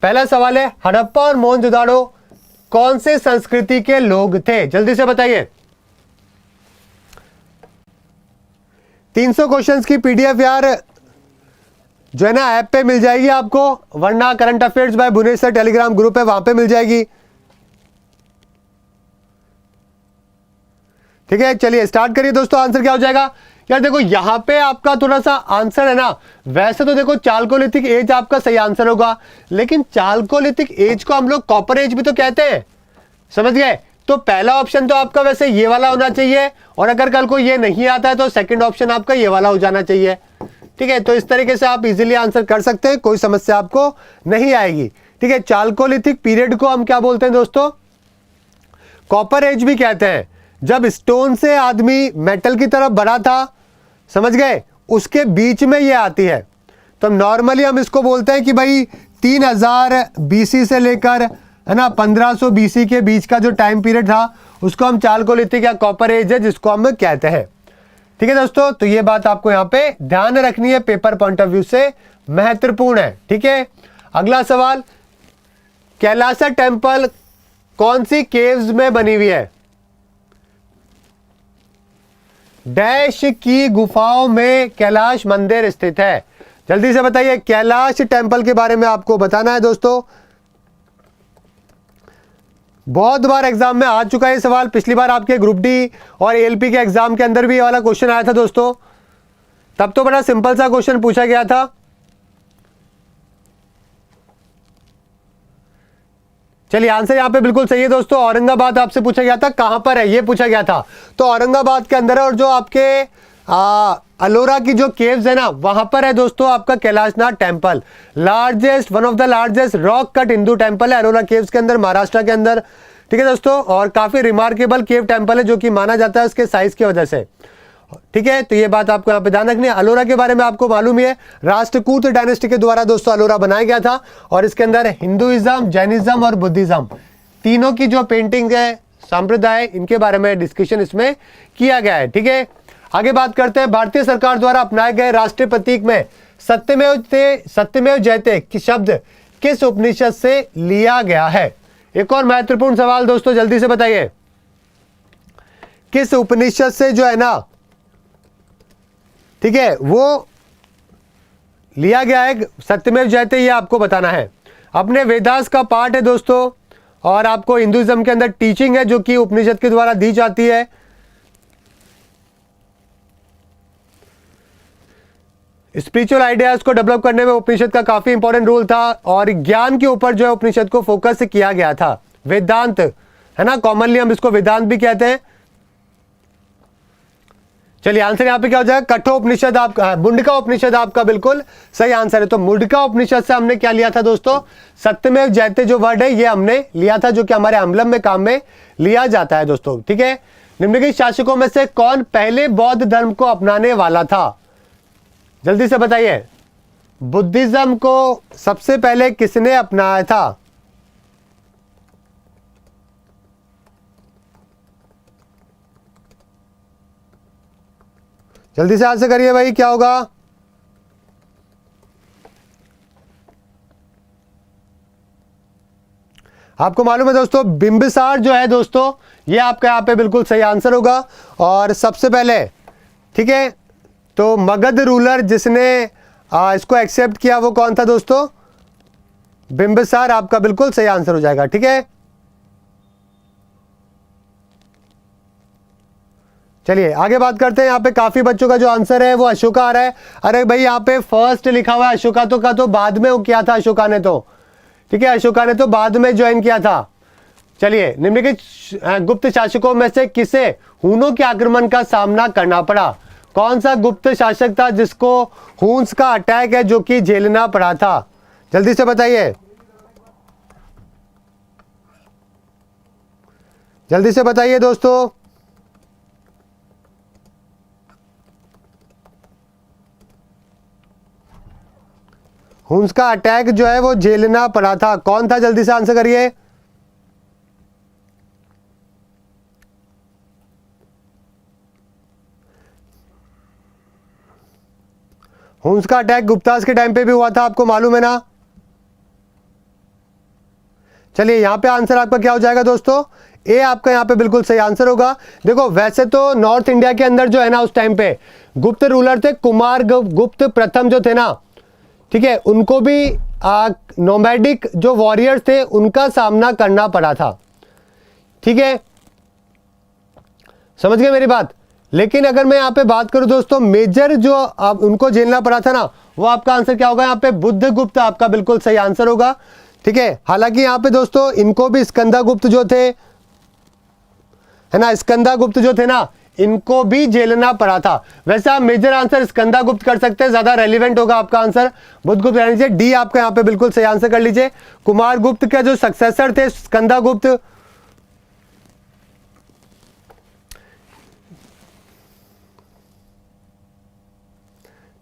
पहला सवाल है, हड़प्पा और मोहनजोदाड़ो कौन से संस्कृति के लोग थे? जल्दी से बताइए। 300 क्वेश्चंस की पीडीएफ यार जो है ना ऐप पे मिल जाएगी आपको, वरना current affairs by Bhubaneswar Telegram group है, वहां पे मिल जाएगी। ठीक है, चलिए स्टार्ट करिए दोस्तों। आंसर क्या हो जाएगा यार? देखो यहां पे आपका थोड़ा सा आंसर है ना, वैसे तो देखो चालकोलिथिक एज आपका सही आंसर होगा, लेकिन चालकोलिथिक एज को हम लोग कॉपर एज भी तो कहते हैं, समझ गए? तो पहला ऑप्शन तो आपका वैसे ये वाला होना चाहिए, और अगर कल को ये नहीं आता है तो सेकंड ऑप्शन आपका ये वाला हो जाना चाहिए। ठीक है, तो इस तरीके से आप इजीली आंसर कर सकते हैं, कोई समस्या आपको नहीं आएगी। ठीक है, चालकोलिथिक पीरियड को हम क्या बोलते हैं दोस्तों? कॉपर एज भी कहते हैं। जब स्टोन से आदमी मेटल की तरफ बढ़ा था, समझ गए, उसके बीच में ये आती है। तो नॉर्मली हम इसको बोलते हैं कि भाई 3000 बीसी से लेकर है ना 1500 बीसी के बीच का जो टाइम पीरियड था, उसको हम चालकोलिथिक या कॉपर एज है जिसको हम कहते हैं। ठीक है दोस्तों, तो ये बात आपको यहां पे ध्यान रखनी है, पेपर पॉइंट ऑफ व्यू से महत्वपूर्ण है। ठीक है, अगला सवाल, कैलासा टेम्पल कौन सी केव्स में बनी हुई है? डैश की गुफाओं में कैलाश मंदिर स्थित है। जल्दी से बताइए, कैलाश टेम्पल के बारे में आपको बताना है दोस्तों। बहुत बार एग्जाम में आ चुका है ये सवाल, पिछली बार आपके ग्रुप डी और एएलपी के एग्जाम के अंदर भी ये वाला क्वेश्चन आया था दोस्तों, तब तो बड़ा सिंपल सा क्वेश्चन पूछा गया था। चलिए आंसर यहां पे बिल्कुल सही है दोस्तों, औरंगाबाद आपसे पूछा गया था, कहां पर है ये पूछा गया था, तो औरंगाबाद के अंदर है, और जो आपके अलोरा की जो केव्स है ना वहां पर है दोस्तों आपका Kailashnath temple. Largest, one of the largest rock cut Hindu temple है अलोरा केव्स के अंदर, महाराष्ट्र के अंदर। ठीक है दोस्तों, और काफी रिमार्केबल केव टेम्पल है जो कि माना जाता है उसके साइज की वजह से। ठीक है, तो ये बात आपको यहाँ पे ध्यान रखनी है। अलोरा के बारे में आपको मालूम ही है, राष्ट्रकूट डायनेस्टी के द्वारा दोस्तों अलोरा बनाया गया था, और इसके अंदर हिंदुइज्म, जैनिज्म और बुद्धिज्म तीनों की जो पेंटिंग है, संप्रदाय, इनके बारे में डिस्कशन इसमें किया गया है। ठीक है, आगे बात करते हैं, भारतीय सरकार द्वारा अपनाए गए राष्ट्रीय प्रतीक में सत्यमेव जयते की शब्द किस उपनिषद से लिया गया है? एक और महत्वपूर्ण सवाल दोस्तों, जल्दी से बताइए, किस उपनिषद से जो है ना, ठीक है, वो लिया गया है सत्यमेव जयते, ये आपको बताना है। अपने वेदास का पार्ट है दोस्तों, और आपको हिंदुइज्म के अंदर टीचिंग है जो कि उपनिषद के द्वारा दी जाती है। स्पिरिचुअल आइडियाज को डेवलप करने में उपनिषद का काफी इंपॉर्टेंट रोल था, और ज्ञान के ऊपर जो है उपनिषद को फोकस किया गया था। वेदांत है ना, कॉमनली हम इसको वेदांत भी कहते हैं। चलिए आंसर यहां पे क्या हो जाएगा? कठोपनिषद आपका, मुंडका उपनिषद आपका बिल्कुल सही आंसर है। तो मुंडका उपनिषद से हमने क्या लिया था दोस्तों? सत्यमेव जयते जो वर्ड है ये हमने लिया था, जो कि हमारे अम्बलम में काम में लिया जाता है दोस्तों। ठीक है, निम्नलिखित शासकों में से कौन पहले बौद्ध धर्म को अपनाने वाला था? जल्दी से बताइए, बुद्धिज्म को सबसे पहले किसने अपनाया था? जल्दी से आंसर करिए भाई, क्या होगा? आपको मालूम है दोस्तों, बिंबिसार जो है दोस्तों, ये आपका यहाँ पे बिल्कुल सही आंसर होगा। और सबसे पहले, ठीक है, तो मगध रूलर जिसने इसको एक्सेप्ट किया वो कौन था दोस्तों? बिंबिसार आपका बिल्कुल सही आंसर हो जाएगा। ठीक है, चलिए आगे बात करते हैं। यहाँ पे काफी बच्चों का जो आंसर है वो अशोका आ रहा है। अरे भाई यहाँ पे फर्स्ट लिखा हुआ है अशोका, तो का तो बाद में वो किया था अशोका ने, तो ठीक है, अशोका ने तो बाद में ज्वाइन किया था। चलिए, निम्नलिखित गुप्त शासकों में से किसे हूनों के आक्रमण का सामना करना पड़ा? कौन सा गुप्त शासक था जिसको हून्स का अटैक है जो कि झेलना पड़ा था? जल्दी से बताइए, जल्दी से बताइए दोस्तों। हून्स का अटैक जो है वो झेलना पड़ा था, कौन था? जल्दी से आंसर करिए। हून्स का अटैक गुप्तास के टाइम पे भी हुआ था, आपको मालूम है ना? चलिए यहाँ पे आंसर आपका क्या हो जाएगा दोस्तों, ए आपका यहाँ पे बिल्कुल सही आंसर होगा। देखो वैसे तो नॉर्थ इंडिया के अंदर जो है ना, उस टाइम पे गुप्त रूलर थे कुमार गुप्त प्रथम जो थे ना, ठीक है, उनको भी नोमैडिक जो वॉरियर्स थे उनका सामना करना पड़ा था, ठीक है, समझ गए मेरी बात। लेकिन अगर मैं यहाँ पे बात करूं दोस्तों, मेजर जो आप उनको झेलना पड़ा था ना, वो आपका आंसर क्या होगा यहाँ पे, बुद्धगुप्त आपका बिल्कुल सही आंसर होगा, ठीक है। हालांकि यहाँ पे दोस्तों इनको भी स्कंदगुप्त जो थे, है ना, स्कंदगुप्त जो थे ना, इनको भी झेलना पड़ा था। वैसे आप मेजर आंसर स्कंदगुप्त कर सकते हैं, ज्यादा रेलिवेंट होगा आपका आंसर बुद्धगुप्त रहने से। डी आपका यहाँ पे बिल्कुल सही आंसर कर लीजिए। कुमार गुप्त के जो सक्सेसर थे स्कंदगुप्त,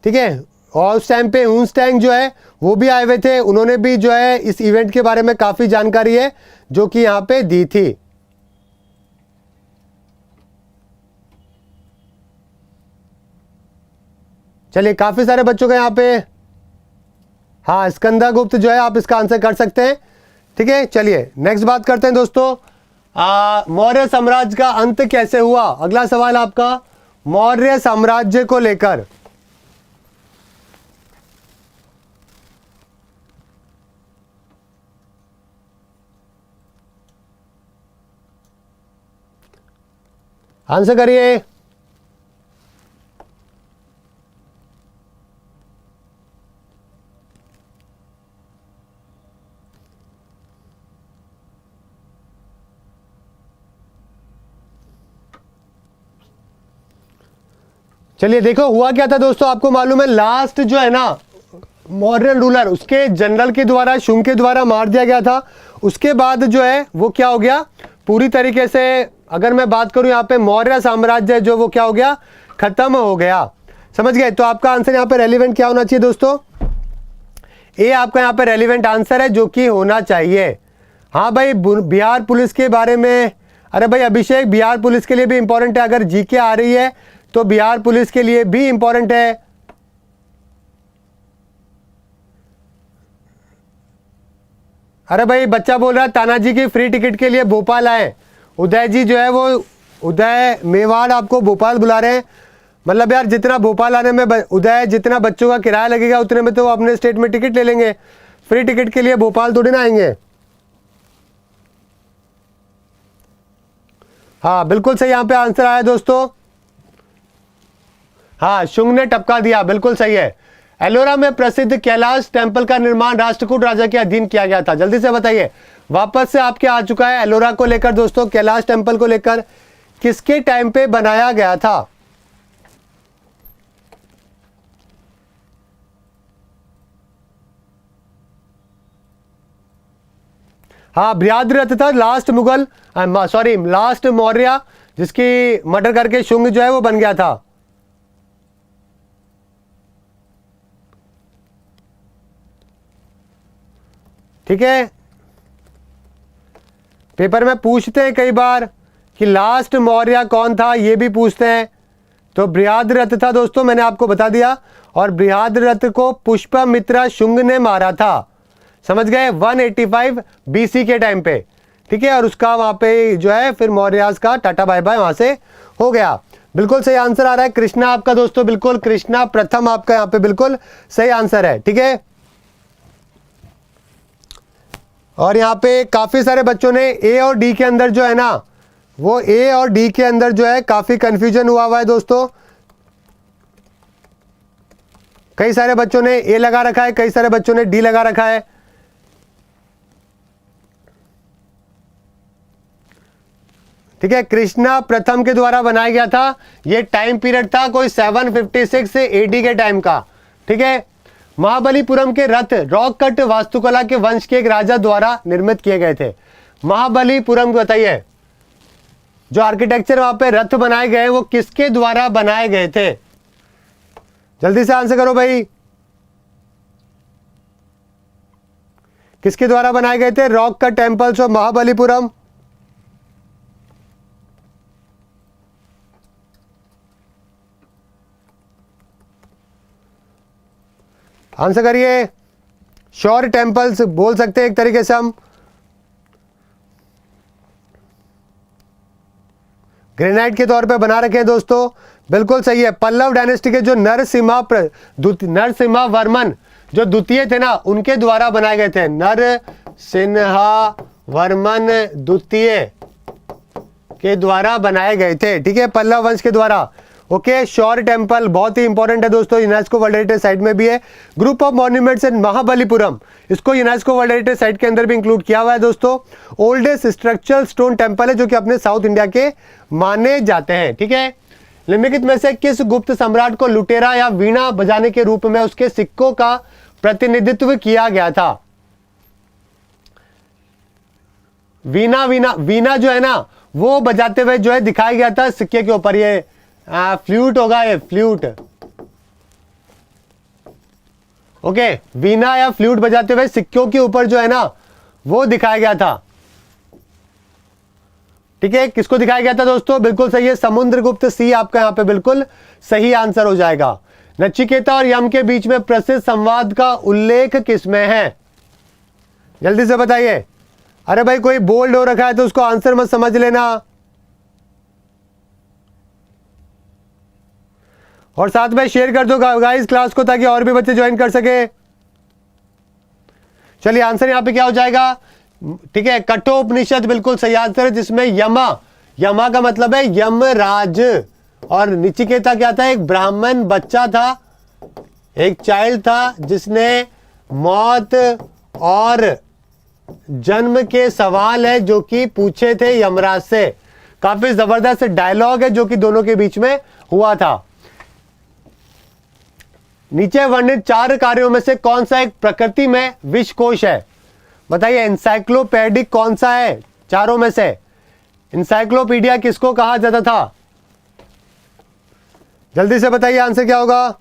ठीक है, और उस टाइम पे हुनस्टैंग जो है वो भी आए हुए थे, उन्होंने भी जो है इस इवेंट के बारे में काफी जानकारी है जो कि यहां पे दी थी। चलिए काफी सारे बच्चों का यहां पे, हाँ स्कंदगुप्त जो है आप इसका आंसर कर सकते हैं, ठीक है। चलिए नेक्स्ट बात करते हैं दोस्तों, मौर्य साम्राज्य का अंत कैसे हुआ। अगला सवाल आपका मौर्य साम्राज्य को लेकर। आंसर करिए। चलिए देखो हुआ क्या था दोस्तों, आपको मालूम है लास्ट जो है ना मौर्य रूलर, उसके जनरल के द्वारा, शुंग के द्वारा मार दिया गया था। उसके बाद जो है वो क्या हो गया, पूरी तरीके से अगर मैं बात करूं यहाँ पे मौर्य साम्राज्य जो वो क्या हो गया, खत्म हो गया, समझ गए। तो आपका आंसर यहाँ पे रेलिवेंट क्या होना चाहिए दोस्तों, ए आपका यहाँ पे रेलिवेंट आंसर है जो कि होना चाहिए। हाँ भाई बिहार पुलिस के बारे में, अरे भाई अभिषेक बिहार पुलिस के लिए भी इंपॉर्टेंट है, अगर जीके आ रही है तो बिहार पुलिस के लिए भी इंपॉर्टेंट है। अरे भाई बच्चा बोल रहा है तानाजी की फ्री टिकट के लिए भोपाल आए। उदय जी जो है वो, उदय मेवाड़ आपको भोपाल बुला रहे हैं। मतलब यार जितना भोपाल आने में उदय जितना बच्चों का किराया लगेगा उतने में तो वो अपने स्टेट में टिकट ले लेंगे, फ्री टिकट के लिए भोपाल थोड़ी ना आएंगे। हाँ बिल्कुल सही यहाँ पे आंसर आया दोस्तों, हाँ शुंग ने टपका दिया, बिल्कुल सही है। एलोरा में प्रसिद्ध कैलाश टेंपल का निर्माण राष्ट्रकूट राजा के अधीन किया गया था, जल्दी से बताइए। वापस से आपके आ चुका है एलोरा को लेकर दोस्तों, कैलाश टेंपल को लेकर किसके टाइम पे बनाया गया था। हाँ बृहद्रथ था last Mughal, sorry last Maurya, जिसकी मर्डर करके शुंग जो है वो बन गया था। ठीक है, पेपर में पूछते हैं कई बार कि लास्ट मौर्य कौन था, ये भी पूछते हैं। तो बृहद्रथ था दोस्तों, मैंने आपको बता दिया। और बृहद्रथ को पुष्यमित्र शुंग ने मारा था, समझ गए, 185 बीसी के टाइम पे, ठीक है। और उसका वहां पे जो है फिर मौर्यास का टाटा बाय बाय वहां से हो गया। बिल्कुल सही आंसर आ रहा है कृष्णा आपका दोस्तों, बिल्कुल कृष्णा प्रथम आपका यहाँ पे बिल्कुल सही आंसर है, ठीक है। और यहाँ पे काफी सारे बच्चों ने ए और डी के अंदर जो है ना, वो ए और डी के अंदर जो है काफी कंफ्यूजन हुआ है दोस्तों। कई सारे बच्चों ने ए लगा रखा है, कई सारे बच्चों ने डी लगा रखा है, ठीक है। कृष्णा प्रथम के द्वारा बनाया गया था, ये टाइम पीरियड था कोई 756 से एडी के टाइम का, ठीक है। महाबलीपुरम के रथ रॉक कट वास्तुकला के वंश के एक राजा द्वारा निर्मित किए गए थे। महाबलीपुरम बताइए, जो आर्किटेक्चर वहां पे रथ बनाए गए वो किसके द्वारा बनाए गए थे, जल्दी से आंसर करो भाई। किसके द्वारा बनाए गए थे rock cut temples of Mahabalipuram. Answer करिए। श्योर टेम्पल्स बोल सकते हैं एक तरीके से हम, ग्रेनाइट के तौर पे बना रखे हैं दोस्तों, बिल्कुल सही है। पल्लव डायनेस्टी के जो नरसिम्हा वर्मन जो द्वितीय थे ना, उनके द्वारा बनाए गए थे। नरसिम्हा वर्मन द्वितीय के द्वारा बनाए गए थे, ठीक है, पल्लव वंश के द्वारा। ओके, शौर टेम्पल बहुत ही इंपॉर्टेंट है दोस्तों, यूनेस्को वर्ल्ड हेरिटेज साइट में भी है। ग्रुप ऑफ मॉन्यूमेंट्स इन महाबलीपुरम, इसको यूनेस्को वर्ल्ड हेरिटेज साइट के अंदर भी इंक्लूड किया हुआ है दोस्तों। ओल्डेस्ट स्ट्रक्चरल स्टोन टेम्पल है जो कि अपने साउथ इंडिया के माने जाते हैं, ठीक है। निम्नलिखित में से किस गुप्त सम्राट को लुटेरा या वीणा बजाने के रूप में उसके सिक्कों का प्रतिनिधित्व किया गया था? वीणा जो है ना, वो बजाते हुए जो है दिखाया गया था सिक्के के ऊपर। ये फ्लूट होगा, ये फ्लूट। ओके, वीणा या फ्लूट बजाते हुए सिक्कों के ऊपर जो है ना, वो दिखाया गया था, ठीक है। किसको दिखाया गया था दोस्तों? बिल्कुल सही है, समुद्रगुप्त सी आपका यहां पे बिल्कुल सही आंसर हो जाएगा। नचिकेता और यम के बीच में प्रसिद्ध संवाद का उल्लेख किसमें है? जल्दी से बताइए। अरे भाई, कोई बोल्ड हो रखा है तो उसको आंसर मत समझ लेना, और साथ में शेयर कर दो गाइस क्लास को, ताकि और भी बच्चे ज्वाइन कर सके। चलिए, आंसर यहां पे क्या हो जाएगा? ठीक है, कठोपनिषद बिल्कुल सही आंसर है, जिसमें यमा का मतलब है यमराज, और नचिकेता क्या था? एक ब्राह्मण बच्चा था, एक चाइल्ड था जिसने मौत और जन्म के सवाल है जो कि पूछे थे यमराज से। काफी जबरदस्त डायलॉग है जो कि दोनों के बीच में हुआ था। नीचे वर्णित 4 कार्यों में से कौन सा एक प्रकृति में विश्वकोश है? बताइए, एनसाइक्लोपीडिक कौन सा है चारों में से? एनसाइक्लोपीडिया किसको कहा जाता था? जल्दी से बताइए, आंसर क्या होगा?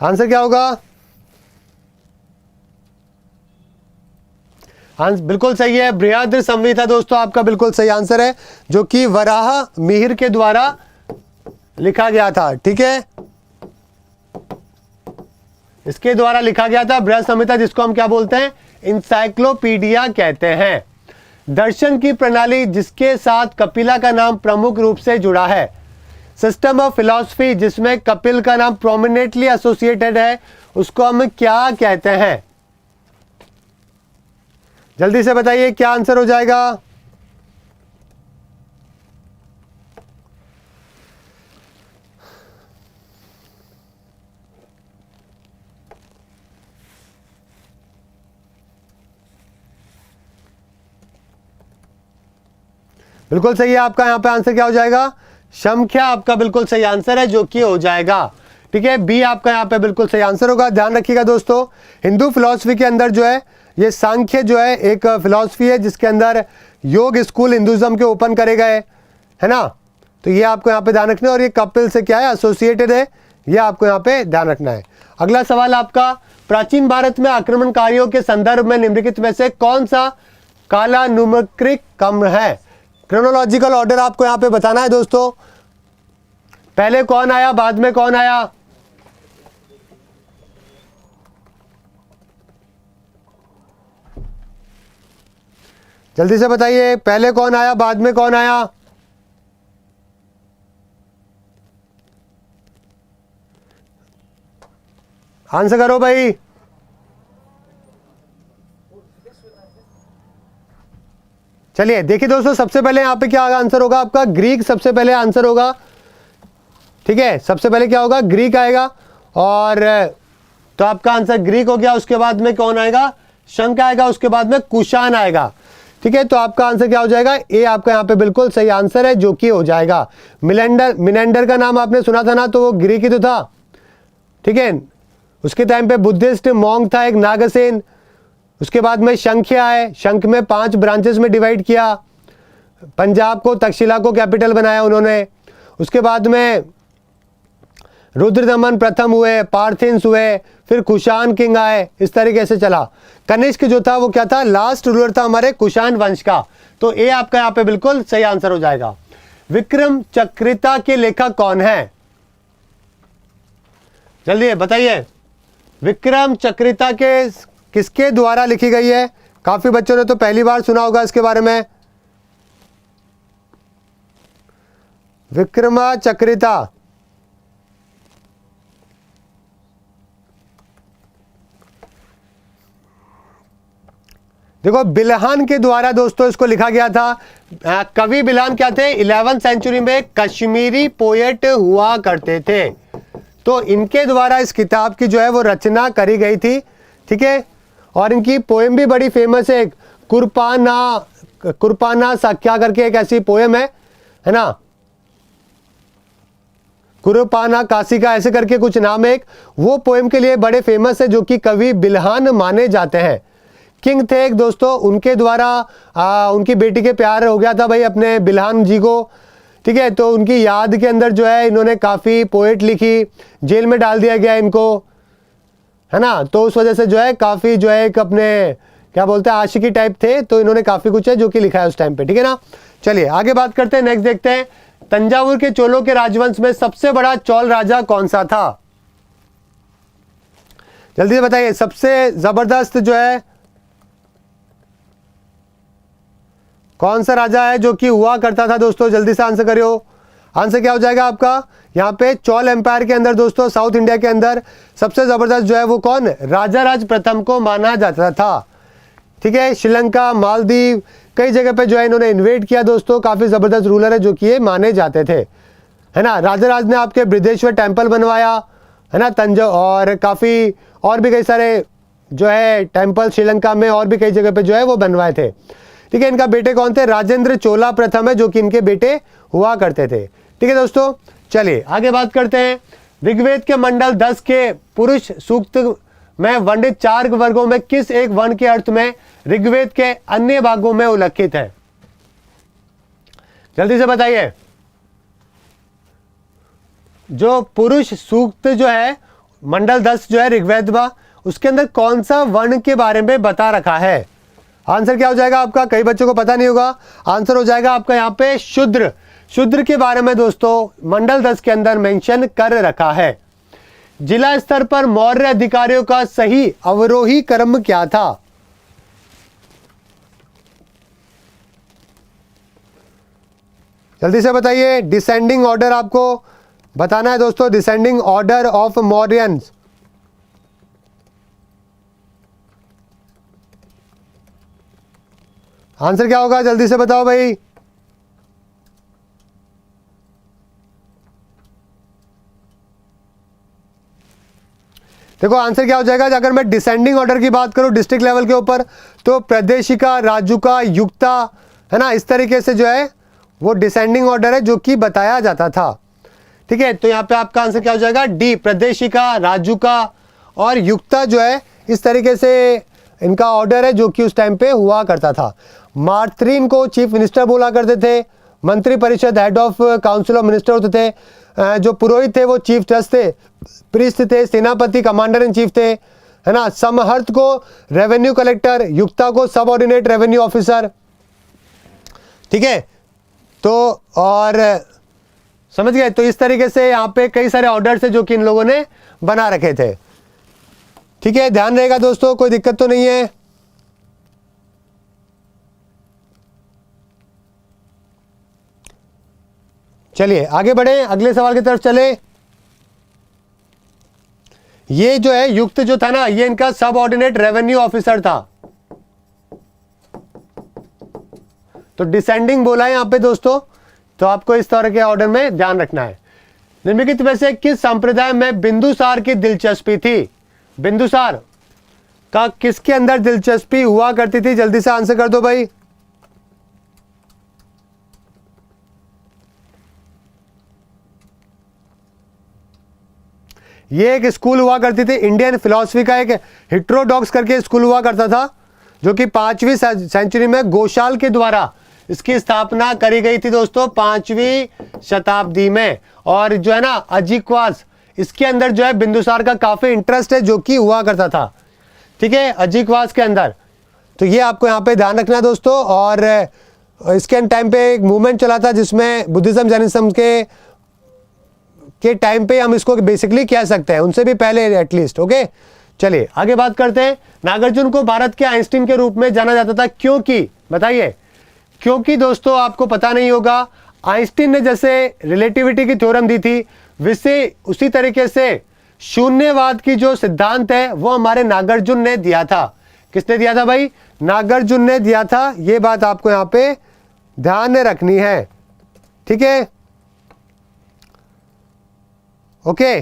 आंसर क्या होगा? बिल्कुल सही है, बृहद संहिता दोस्तों आपका बिल्कुल सही आंसर है, जो कि वराह मिहिर के द्वारा लिखा गया था, ठीक है। इसके द्वारा लिखा गया था बृहद संहिता, जिसको हम क्या बोलते हैं? इंसाइक्लोपीडिया कहते हैं। दर्शन की प्रणाली जिसके साथ कपिला का नाम प्रमुख रूप से जुड़ा है? सिस्टम ऑफ फिलॉसफी जिसमें कपिल का नाम प्रोमिनेंटली एसोसिएटेड है, उसको हम क्या कहते हैं? जल्दी से बताइए, क्या आंसर हो जाएगा? बिल्कुल सही है आपका, यहां पे आंसर क्या हो जाएगा? संख्या आपका बिल्कुल सही आंसर है, जो कि हो जाएगा, ठीक है, बी आपका यहां पे बिल्कुल सही आंसर होगा। ध्यान रखिएगा दोस्तों, हिंदू फिलॉसफी के अंदर जो है ये सांख्य जो है एक फिलॉसफी है जिसके अंदर योग स्कूल हिंदुज्म के ओपन करे गए, है ना। तो ये आपको यहाँ पे ध्यान रखना है, और ये कपिल से क्या है? एसोसिएटेड है, ये आपको यहाँ पे ध्यान रखना है। अगला सवाल आपका, प्राचीन भारत में आक्रमणकारियों के संदर्भ में निम्नलिखित में से कौन सा कालानुक्रमिक क्रम है? क्रोनोलॉजिकल ऑर्डर आपको यहाँ पे बताना है दोस्तों, पहले कौन आया बाद में कौन आया? जल्दी से बताइए, पहले कौन आया बाद में कौन आया? आंसर करो भाई। चलिए देखिए दोस्तों, सबसे पहले यहां पे क्या आंसर होगा आपका? ग्रीक सबसे पहले आंसर होगा, ठीक है। सबसे पहले क्या होगा? ग्रीक आएगा, और तो आपका आंसर ग्रीक हो गया। उसके बाद में कौन आएगा? शंख आएगा। उसके बाद में कुषाण आएगा, ठीक है। तो आपका आंसर क्या हो जाएगा? ए आपका यहाँ पे बिल्कुल सही आंसर है, जो कि हो जाएगा मिनेंडर का नाम आपने सुना था ना, तो वो ग्रीक ही तो था, ठीक है। उसके टाइम पे बुद्धिस्ट मॉन्क था एक, नागसेन। उसके बाद में शंख आए, शंख में 5 ब्रांचेस में डिवाइड किया, पंजाब को, तक्षशिला को कैपिटल बनाया उन्होंने। उसके बाद में रुद्रदमन प्रथम हुए, पार्थियंस हुए, फिर कुषाण किंग आए, इस तरीके से चला। कनिष्क जो था वो क्या था? लास्ट रूलर था हमारे कुषाण वंश का। तो ए आपका यहाँ पे बिल्कुल सही आंसर हो जाएगा। विक्रम चक्रिता के लेखक कौन है? जल्दी बताइए, विक्रम चक्रिता के किसके द्वारा लिखी गई है? काफी बच्चों ने तो पहली बार सुना होगा इसके बारे में। विक्रमाचक्रिता, देखो बिल्हान के द्वारा दोस्तों इसको लिखा गया था। कवि बिल्हान क्या थे, 11वीं सेंचुरी में कश्मीरी पोएट हुआ करते थे। तो इनके द्वारा इस किताब की जो है वो रचना करी गई थी, ठीक है। और इनकी पोएम भी बड़ी फेमस है, कुरपाना साख्या करके एक ऐसी पोएम है ना, कुरपाना कासिका ऐसे करके कुछ नाम है एक, वो पोएम के लिए बड़े फेमस है, जो कि कवि बिल्हान माने जाते हैं। किंग थे एक दोस्तों, उनके द्वारा उनकी बेटी के प्यार हो गया था भाई अपने बिल्हान जी को, ठीक है। तो उनकी याद के अंदर जो है इन्होंने काफ़ी पोएट लिखी, जेल में डाल दिया गया इनको, है ना। तो उस वजह से जो है काफ़ी जो है एक अपने क्या बोलते हैं आशिकी टाइप थे, तो इन्होंने काफ़ी कुछ है जो कि लिखा है उस टाइम पे, ठीक है ना। चलिए आगे बात करते हैं, नेक्स्ट देखते हैं। तंजावुर के चोलों के राजवंश में सबसे बड़ा चोल राजा कौन सा था, जल्दी से बताइए। सबसे जबरदस्त जो है कौन सा राजा है जो कि हुआ करता था दोस्तों, जल्दी से आंसर करियो। आंसर क्या हो जाएगा आपका, यहाँ पे चोल एम्पायर के अंदर दोस्तों, साउथ इंडिया के अंदर सबसे जबरदस्त जो है वो कौन, राजाराज प्रथम को माना जाता था, ठीक है। श्रीलंका, मालदीव, कई जगह पे जो है इन्होंने इन्वेड किया दोस्तों, काफी जबरदस्त रूलर है जो कि ये माने जाते थे, है ना। राजाराज ने आपके बृहदेश्वर टेम्पल बनवाया, है ना, और काफी और भी कई सारे जो है टेम्पल श्रीलंका में और भी कई जगह पे जो है वो बनवाए थे, ठीक है। इनका बेटे कौन थे, राजेंद्र चोला प्रथम है, जो कि इनके बेटे हुआ करते थे, ठीक है दोस्तों। चलिए आगे बात करते हैं। ऋग्वेद के मंडल 10 के पुरुष सूक्त में वर्णित 4 वर्गों में किस एक वर्ण के अर्थ में ऋग्वेद के अन्य भागों में उल्लेखित है, जल्दी से बताइए। जो पुरुष सूक्त जो है मंडल 10 जो है ऋग्वेद में, उसके अंदर कौन सा वर्ण के बारे में बता रखा है। आंसर क्या हो जाएगा आपका, कई बच्चों को पता नहीं होगा, आंसर हो जाएगा आपका यहाँ पे शूद्र। शूद्र के बारे में दोस्तों मंडल 10 के अंदर मेंशन कर रखा है। जिला स्तर पर मौर्य अधिकारियों का सही अवरोही क्रम क्या था, जल्दी से बताइए। डिसेंडिंग ऑर्डर आपको बताना है दोस्तों, descending order of Mauryans. Answer क्या होगा, जल्दी से बताओ भाई। देखो आंसर क्या हो जाएगा, अगर मैं डिसेंडिंग ऑर्डर की बात करूं डिस्ट्रिक्ट लेवल के ऊपर, तो प्रदेशिका, राजुका, युक्ता, है ना, इस तरीके से जो है वो डिसेंडिंग ऑर्डर है जो कि बताया जाता था, ठीक है। तो यहाँ पे आपका आंसर क्या हो जाएगा, डी, प्रदेशिका, राजुका और युक्ता जो है इस तरीके से इनका ऑर्डर है जो कि उस टाइम पे हुआ करता था। मार्तरीन को चीफ मिनिस्टर बोला करते थे, मंत्री परिषद head of council of minister होते थे, जो पुरोहित थे वो चीफ ट्रस्ट थे, प्रीस्ट थे, सेनापति कमांडर इन चीफ थे, है ना। समहर्त को रेवेन्यू कलेक्टर, युक्ता को सब ऑर्डिनेट रेवेन्यू ऑफिसर, ठीक है। तो और समझ गए, तो इस तरीके से यहाँ पे कई सारे ऑर्डर्स है जो कि इन लोगों ने बना रखे थे, ठीक है। ध्यान रहेगा दोस्तों, कोई दिक्कत तो नहीं है। चलिए आगे बढ़े, अगले सवाल की तरफ चले। ये जो है युक्त जो था ना, ये इनका सब ऑर्डिनेट रेवेन्यू ऑफिसर था। तो डिसेंडिंग बोला है यहां पे दोस्तों, तो आपको इस तरह के ऑर्डर में ध्यान रखना है। निम्नलिखित में से किस संप्रदाय में बिंदुसार की दिलचस्पी थी, बिंदुसार का किसके अंदर दिलचस्पी हुआ करती थी, जल्दी से आंसर कर दो भाई। ये एक स्कूल हुआ करती थी, इंडियन फिलॉसफी का एक हेटेरोडॉक्स करके स्कूल हुआ करता था, जो कि 5वीं सेंचुरी में गोशाल के द्वारा इसकी स्थापना करी गई थी दोस्तों, 5वीं शताब्दी में। और जो है ना अजिक्वास, इसके अंदर जो है बिंदुसार का काफी इंटरेस्ट है जो कि हुआ करता था, ठीक है, अजिक्वास के अंदर। तो ये आपको यहाँ पे ध्यान रखना है दोस्तों। और इसके टाइम पे एक मूवमेंट चला था जिसमें बुद्धिज्म जैनिज्म के टाइम पे हम इसको बेसिकली कह सकते हैं, उनसे भी पहले एटलीस्ट, ओके। चलिए आगे बात करते हैं। नागार्जुन को भारत के आइंस्टीन के रूप में जाना जाता था, क्योंकि बताइए, क्योंकि दोस्तों आपको पता नहीं होगा, आइंस्टीन ने जैसे रिलेटिविटी की थ्योरम दी थी, वैसे उसी तरीके से शून्यवाद की जो सिद्धांत है वो हमारे नागार्जुन ने दिया था। किसने दिया था भाई? नागार्जुन ने दिया था। ये बात आपको यहां पे ध्यान में रखनी है, ठीक है। ओके,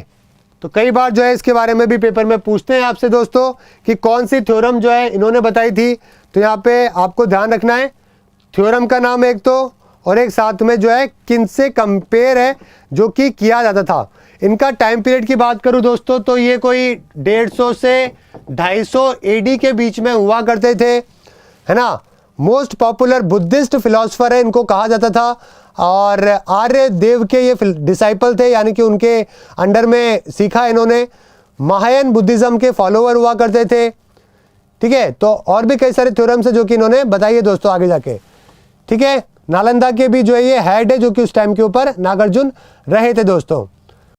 तो कई बार जो है इसके बारे में भी पेपर में पूछते हैं आपसे दोस्तों कि कौन सी थ्योरम जो है इन्होंने बताई थी, तो यहाँ पे आपको ध्यान रखना है थ्योरम का नाम एक तो, और एक साथ में जो है किनसे कंपेयर है जो कि किया जाता था। इनका टाइम पीरियड की बात करूं दोस्तों तो ये कोई 150 से 250 एडी के बीच में हुआ करते थे, है ना। मोस्ट पॉपुलर बुद्धिस्ट फिलोसोफर है इनको कहा जाता था, और आर्य देव के ये डिसाइपल थे, यानी कि उनके अंडर में सीखा इन्होंने। महायान बुद्धिज्म के फॉलोअर हुआ करते थे, ठीक है। तो और भी कई सारे थ्योरम्स है जो कि इन्होंने बताइए दोस्तों आगे जाके, ठीक है। नालंदा के भी जो है ये हेड है जो कि उस टाइम के ऊपर नागार्जुन रहे थे दोस्तों।